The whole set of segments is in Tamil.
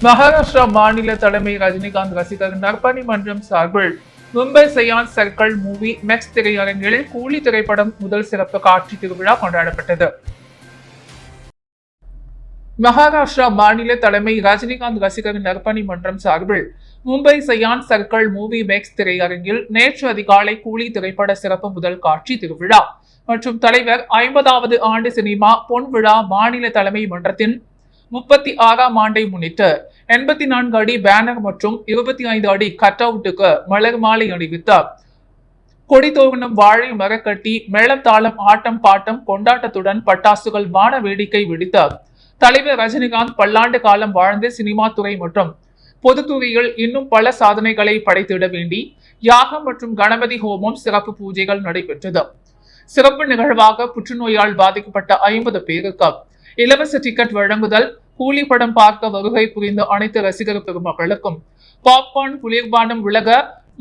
மகாராஷ்டிரா மாநில தலைமை ரஜினிகாந்த் ரசிகர் நற்பணி மன்றம் சார்பில் மும்பை சயான் சர்க்கிள் மூவி மெக்ஸ் திரையரங்கில் கூலி திரைப்படம் முதல் சிறப்பு காட்சி திருவிழா கொண்டாடப்பட்டது. மகாராஷ்டிரா மாநில தலைமை ரஜினிகாந்த் ரசிகர் நற்பணி மன்றம் சார்பில் மும்பை சயான் சர்க்கிள் மூவி மெக்ஸ் திரையரங்கில் நேற்று அதிகாலை கூலி திரைப்பட சிறப்பு முதல் காட்சி திருவிழா மற்றும் தலைவர் 50வது ஆண்டு சினிமா பொன் விழா மாநில தலைமை மன்றத்தின் 36ஆம் ஆண்டை முன்னிட்டு 84 அடி பேனர் மற்றும் 25 அடி கட் அவுட்டுக்கு மலர் மாலை அணிவித்தார். கொடி தோரணம் வாழை மரக்கட்டி மேளம் தாளம் ஆட்டம் பாட்டம் கொண்டாட்டத்துடன் பட்டாசுகள் வான வேடிக்கை வெடித்தார். தலைவர் ரஜினிகாந்த் பல்லாண்டு காலம் வாழ்ந்து சினிமா துறை மற்றும் பொதுத்துறையில் இன்னும் பல சாதனைகளை படைத்திட வேண்டி யாகம் மற்றும் கணபதி ஹோமம் சிறப்பு பூஜைகள் நடைபெற்றது. சிறப்பு நிகழ்வாக புற்றுநோயால் பாதிக்கப்பட்ட 50 பேருக்கு இலவச டிக்கெட் வழங்குதல், கூலி படம் பார்க்க வருகை புரிந்த அனைத்து ரசிகர் பெருமக்களுக்கும் பாப்கார்ன் குளிர்பானம் உலக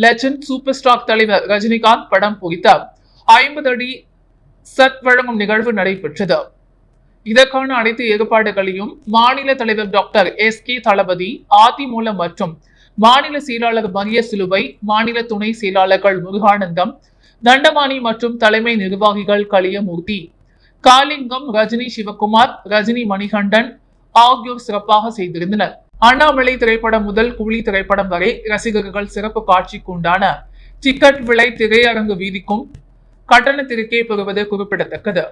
லெஜண்ட் சூப்பர் ஸ்டார் தலைவர் ரஜினிகாந்த் படம் பொறித்த 50 அடி சட் வழங்கும் நிகழ்வு நடைபெற்றது. இதற்கான அனைத்து ஏற்பாடுகளையும் மாநில தலைவர் டாக்டர் எஸ்.கே. தளபதி, அதிமூலம் மற்றும் மாநில செயலாளர் மரிய சிலுவை, மாநில துணை செயலாளர்கள் முருகானந்தம், தண்டபாணி மற்றும் தலைமை நிர்வாகிகள் கலியமூர்த்தி, காளிங்கம், ரஜினி சிவகுமார், ரஜினி மணிகண்டன் ஆகியோர் சிறப்பாக செய்திருந்தனர். அண்ணாமலை திரைப்படம் முதல் கூலி திரைப்படம் வரை ரசிகர்கள் சிறப்பு காட்சிக்கு உண்டான டிக்கெட் விலை திரையரங்கு வீதிக்கும் கட்டணத்திற்கே பெறுவது குறிப்பிடத்தக்கது.